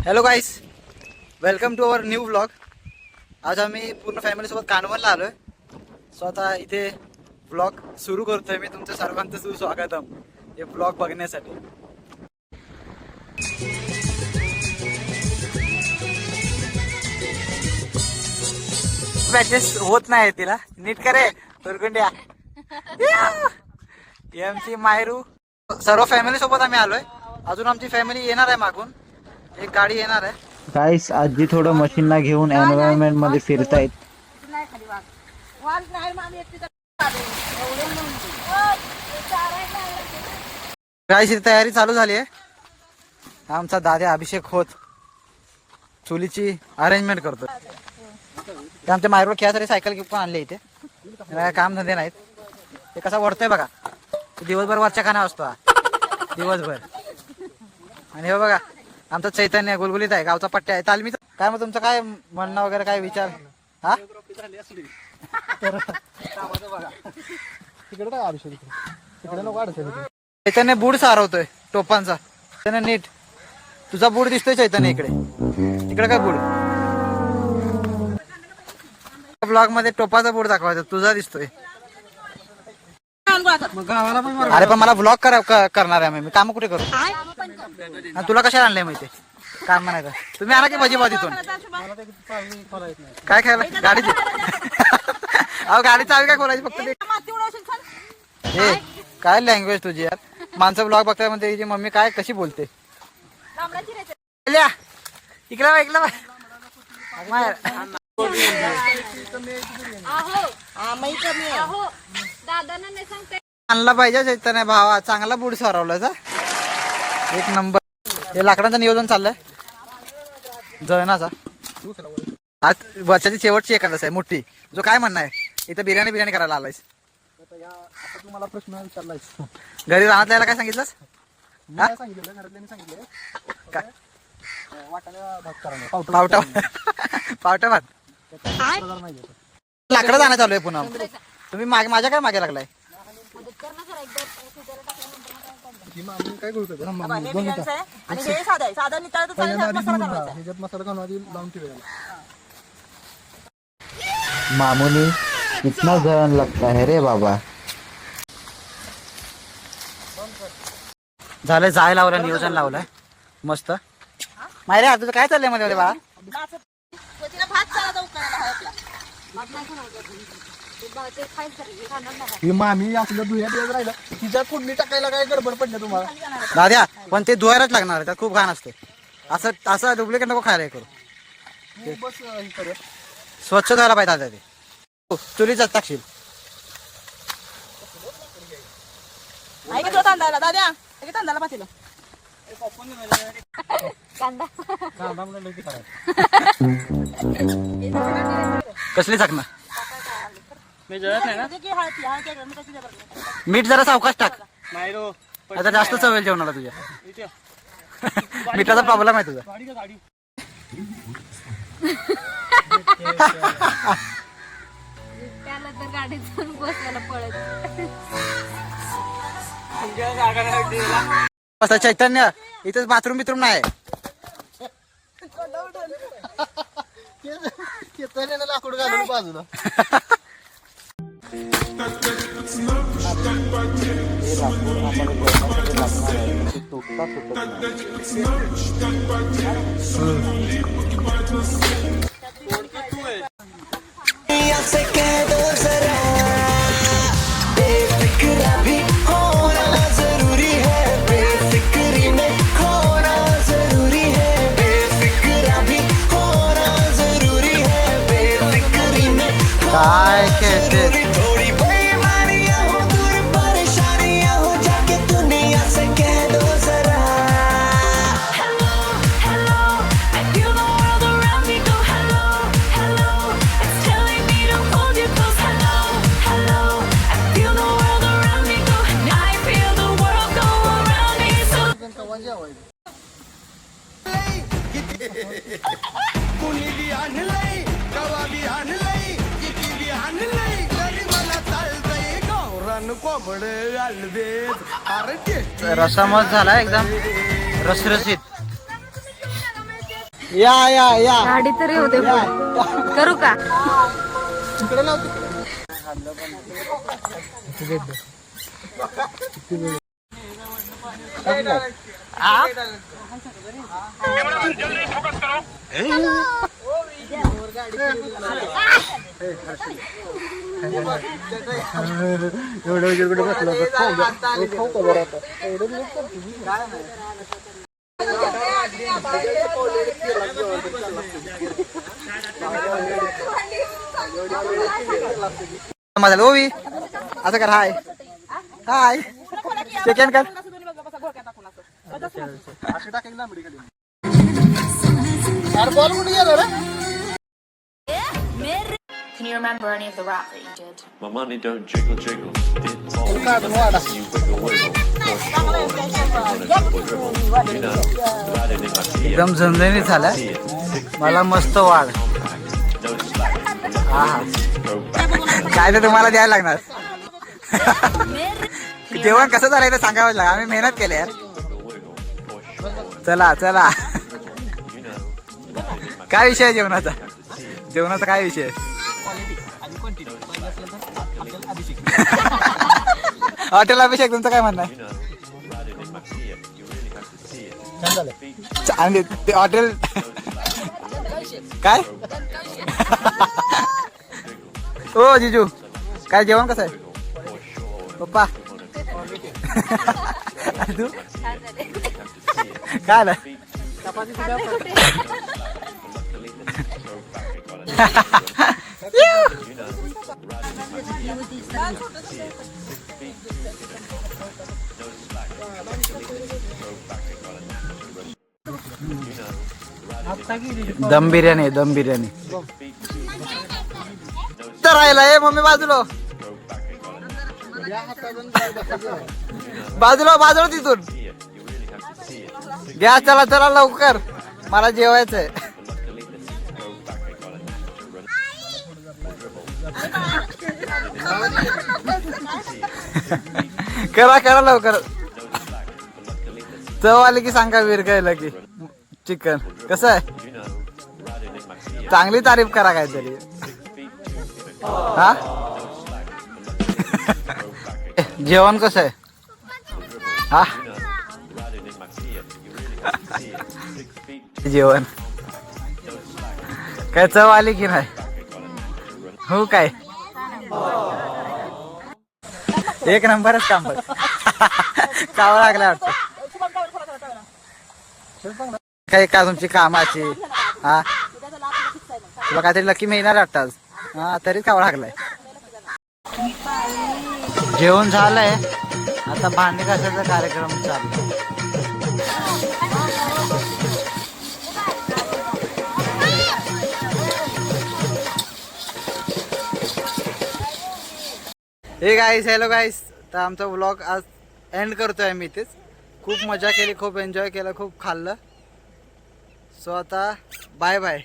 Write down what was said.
Hello guys, welcome to our new vlog. आज आम्ही पूर्ण फॅमिलीसोबत कानवनला आलोय. सो आता इथे व्लॉग सुरू करतोय. मी तुमचं सर्वांचं सुस्वागतम हे व्लॉग बघण्यासाठी. ऍडजस्ट होत नाही तिला नीट करे तुरगुंड्या. आमची मायरू सर्व फॅमिली सोबत आम्ही आलोय. अजून आमची फॅमिली येणार आहे, मागून एक गाडी येणार आहे. गाईस आजी थोडं मशीनला घेऊन एन्व्हायरमेंट मध्ये फिरतायत. गाईस तयारी चालू झाली आहे. आमचा दादा अभिषेक होत चुलीची अरेंजमेंट करतो. आमच्या मायरोड खेळासाठी सायकल घेऊन आणले इथे. काम धंदे नाहीत. ते कसा वरतोय बघा. दिवसभर वरच्या खाना असतो हा दिवसभर. आणि हे बघा आमचं चैतन्य गुलगुलीत आहे, गावचा पट्ट्या आहे, तालमीचा. काय मग तुमचं काय म्हणणं वगैरे काय विचार? हा चैतन्य बूड सारवतोय टोपांचा. चैतन्य नीट तुझा बूड दिसतोय चैतन्य. इकडे इकडे काय बूड? ब्लॉग मध्ये टोपाचा बूड दाखवायचा, तुझा दिसतोय. अरे पण मला ब्लॉग करणार आहे मी काम कुठे करू? आणि तुला कशाला आणलंय माहिती? काम म्हणायचं तुम्ही आणा की भजी भाव तिथून. काय खायला गाडीची? अहो गाडी चावी काय खोलायची फक्त. हे काय लँग्वेज तुझी यार. माणसं ब्लॉग बघताय म्हणते तिची मम्मी काय कशी बोलते. इकडे आणला पाहिजे चैतन्य भावा. चांगला बूड सारवला एक नंबर. हे लाकडांचं नियोजन चाललंय जळणाचा. आज वर्षाची शेवटची एखादच आहे मोठी. जो काय म्हणणं आहे इथं बिर्याणी करायला आलायस? तुम्हाला प्रश्न विचारलाय. घरी राहण्यात यायला काय सांगितलंस? काय पावटा भात लाकडं जाणं चालू आहे पुन्हा. तुम्ही माझ्या काय मागे लागलाय? काय करू मसाला घालून आधी लावून ठेवायला. मामुनी कितना जळण लगता है रे बाबा. झालंय जाय लावलं, नियोजन लावलंय मस्त. मायरे तुझं काय चाललंय मध्ये बाळा? मामी आपलं दुया दिवस राहिलं तिच्या कुंडली टाकायला काय गडबड पडलं तुम्हाला? दाद्या पण ते धुवायलाच लागणार आहे, त्यात खूप घाण असते. असं डुप्लिकेट नको खायला करू. बस हे करत स्वच्छ धुवायला पाहिजे दादा. ते चुलीच टाकशील. कसली चाकणं? मीठ जरा सावकाश टाक. आता जास्त चवेल जेवणाला तुझ्या. मिठाचा प्रॉब्लेम आहे तुझा. चैतन्य इथेच बाथरूम बिथरूम नाही. लाकूड घालून बाजूला. काय खेळते रसा मस्त झाला एकदम रसरशीत. या या या गाडी तरी होते करू का तिकडे लाव तिकडे. एवढं वगैरे कुठे बसलं होतं. खाऊ का बरं आता? एवढं नाही करतो मी. माझा ओवी असं कर. हाय हाय सेकंड कर. अशी टाकेल लांबडी खाली. अरे बॉल कुठे गेला रे? Can you remember any of the rap that you did? My money don't jiggle jiggle. It falls. काढून वाडा. You wiggle wiggle. For sure. On a dribble dribble. You know, glad in my tear. एकदम झणझणीत झालं. See it. 6 मला मस्त वाढ. no slack. हा Go back. काय तर तुम्हाला द्यायला लागणार. जेवण कसं झालंय ते सांगावं लागेल. आम्ही मेहनत केली यार. Wiggle. For sure. चला चला. You know, काय विषय आहे जेवणाचा? जेवणाचा काय विषय हॉटेल अभिषेक तुमचं काय म्हणणं आहे? glad in my tear. You really have to see it. आणि ते हॉटेल काय हो जिजू काय जेवण कसं आहे पप्पा? तू काय आलं? दम बिर्याणी दम बिर्याणी तर राहिला आहे मम्मी बाजूला बाजूला बाजूला तिथून घ्या. चला चला लवकर मला जेवायचंय. करा करा लवकर. चव आली की सांगा विरकायला की चिकन कसं आहे. चांगली तारीफ करा काहीतरी. हा जेवण कसं आहे? हा जेवण काय चव आली की नाही? हो काय एक नंबरच काम कावं लागला वाटतं. काय का तुमची कामाची हा तुला काहीतरी लकी मिळणार वाटतं. हा तरीच खावं लागलाय. जेवण झालंय आता भांडी घासायचा कार्यक्रम चालू. हे गाईस हॅलो गाईस. तर आमचा व्लॉग आज एंड करतोय मी इथेच. खूप मजा केली खूप एन्जॉय केलं खूप खाल्लं. सो आता बाय बाय.